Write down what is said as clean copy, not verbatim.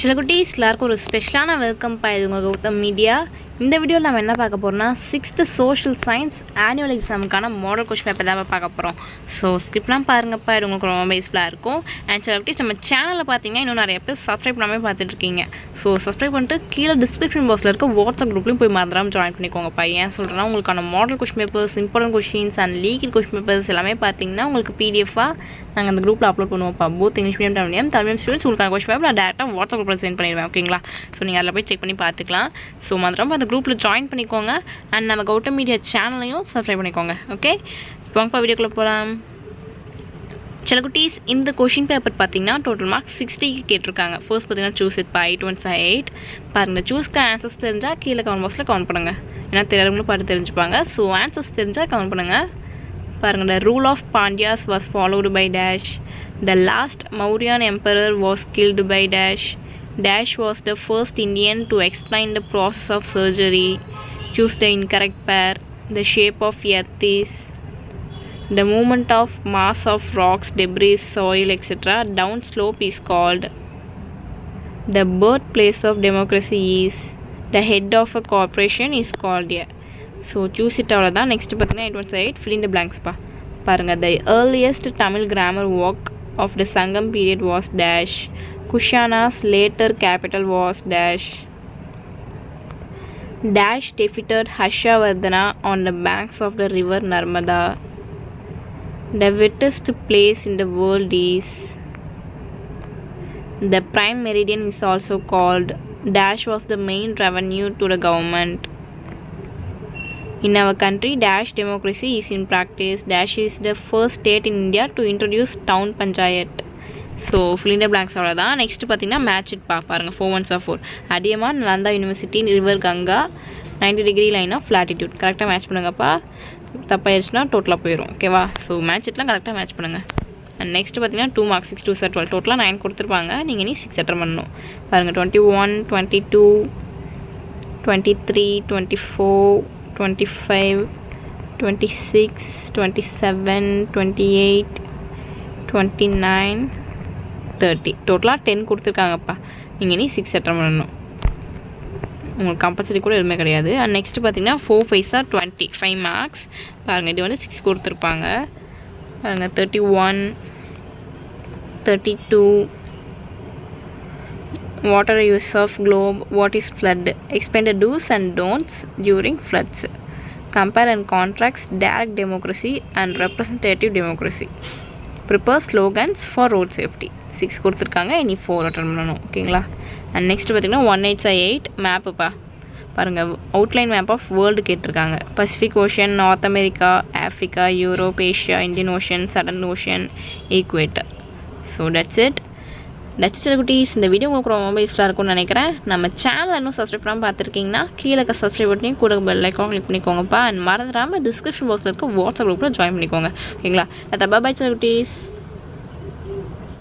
சில குட்டீஸ் எல்லாருக்கும் ஒரு ஸ்பெஷலான வெல்கம் இது உங்கள் கௌதம் மீடியா. இந்த வீடியோவில் நம்ம என்ன பார்க்க போகிறோம்னா 6th சோஷியல் சயின்ஸ் ஆனுவல் எக்ஸாமுக்கான மாடல் கொஸ்டின் பேப்பர் தான் பார்க்க போகிறோம். ஸோ ஸ்கிப்லாம் பாருங்கப்பா, இது உங்களுக்கு ரொம்ப யூஸ்ஃபுல்லாக இருக்கும். அண்ட் சில குட்டீஸ் நம்ம சேனலில் பார்த்தீங்கன்னா இன்னும் நிறைய பேர் சப்ஸ்கிரைப் பண்ணாமல் பார்த்துட்ருக்கீங்க. ஸோ சப்ஸ்கிரைப் பண்ணிட்டு கீழே டிஸ்கிரிப்ஷன் பாக்ஸில் இருக்க வாட்ஸ்அப் குரூப்லையும் போய் மறந்துடாமல் ஜாயின் பண்ணிக்கோங்கப்பா. ஏன் சொல்கிறேன்னா உங்களுக்கான model question papers, important questions and legal question papers எல்லாமே பார்த்தீங்கன்னா உங்களுக்கு பிடிஎஃபாக நாங்கள் அந்த குரூப்பில் அப்லோட் பண்ணுவோம்ப்பா. Both English medium Tamil medium students உங்களுக்கான கொஸ்டின் பேப்பர் நான் டேரெக்டாக வாட்ஸ்அப் குரூப்பில் சென்ட் பண்ணிடுவேன். ஓகேங்களா? ஸோ நீங்கள் அதில் போய் செக் பண்ணி பார்த்துக்கலாம். ஸோ மறந்துடாமல் அந்த குரூப்பில் ஜாயின் பண்ணிக்கோங்க. அண்ட் நம்ம கௌதம் மீடியா சேனலையும் சப்ஸ்கிரைப் பண்ணிக்கோங்க. ஓகே, வாங்கப்பா வீடியோக்குள்ளே போகலாம். சில குட்டீஸ் இந்த கொஷின் பேப்பர் பார்த்தீங்கன்னா டோட்டல் மார்க்ஸ் 60க்கு கேட்டிருக்காங்க. ஃபர்ஸ்ட் பார்த்தீங்கன்னா சூஸ் இட் பை 8 பாருங்கள். சூஸ்க்கு ஆன்சர்ஸ் தெரிஞ்சால் கீழே கமெண்ட் பாக்ஸில் கமெண்ட் பண்ணுங்கள். ஏன்னா தெரியாதவங்களும் பார்த்து தெரிஞ்சுப்பாங்க. ஸோ ஆன்சர்ஸ் தெரிஞ்சால் கமெண்ட் பண்ணுங்கள். பாருங்கள், the rule of Pandyas was followed by dash. The last Mauryan emperor was killed by dash. Dash was the first Indian to explain the process of surgery. Choose the incorrect pair. The shape of earth is. The movement of mass of rocks, debris, soil, etc. down slope is called. The birthplace of democracy is. The head of a corporation is called a. So choose it அவ்வளோதான். Next பார்த்தீங்கன்னா 8 fill in the blanksப்பா. பாருங்கள், the earliest Tamil grammar work of the Sangam period was dash. Kushana's later capital was dash. Dash defeated Harshavardhana on the banks of the river Narmada. The wettest place in the world is. The prime meridian is also called. Dash was the main revenue to the government. In our country, dash democracy is in practice. Dash is the first state in India to introduce town panchayat. So fill in the blanks அவ்வளோதான். Next பார்த்தீங்கன்னா match it பாருங்கள். 4 1 4 Athiyaman Nalanda university river Ganga 90 degree line of latitude. கரெக்டாக match பண்ணுங்கப்பா. தப்பாயிருச்சுன்னா டோட்டலாக போயிடும். ஓகேவா? So match இட்லாம் கரெக்டாக மேட்ச் பண்ணுங்கள். அண்ட் நெக்ஸ்ட்டு பார்த்தீங்கன்னா 2 marks 6 2 12 டோட்டலாக 9 கொடுத்துருப்பாங்க. நீங்கள் நீ 6 அட்டன் பண்ணணும். பாருங்கள், 21 22 23 24 25 26 27 28 29 30 டோட்டலாக 10 கொடுத்துருக்காங்கப்பா. நீங்கள் நீ 6 அட்டன் பண்ணணும். உங்களுக்கு கம்பல்சரி கூட எதுவுமே கிடையாது. அண்ட் நெக்ஸ்ட்டு பார்த்தீங்கன்னா 4 5 25 மார்க்ஸ். பாருங்கள், இது வந்து 6 கொடுத்துருப்பாங்க. பாருங்கள், 31 32 What are the use of globe? What is flood? Explain the do's and don'ts during floods. Compare and contrast direct democracy and representative democracy. Prepare slogans for road safety. 6 கொடுத்துருக்காங்க. இனி 4 attend பண்ணணும். ஓகேங்களா? And next பார்த்தீங்கன்னா 18 மேப்புப்பா. பாருங்கள், outline map of world கேட்டிருக்காங்க. Pacific ocean, north America, Africa, Europe, Asia, Indian ocean, sudden ocean, equator. So that's சில குட்டீஸ். இந்த வீடியோ உங்களுக்கு ரொம்ப யூஸ்ஃபுல்லாக இருக்கும்னு நினைக்கிறேன். நம்ம சேனல் இன்னும் சப்ஸ்கிரைப் பண்ணாமல் பார்த்துருக்கீங்கன்னா கீழே சப்ஸ்கிரைப் பண்ணி கூட பெல் ஐக்கான் கிளிக் பண்ணிக்கோங்கப்பா. அண்ட் மறந்துடாமல் டிஸ்கிரிப்ஷன் பாக்ஸில் இருக்க வாட்ஸ்அப் குரூப்பில் ஜாயின் பண்ணிக்கோங்க. ஓகேங்களா? பை சில குட்டீஸ்.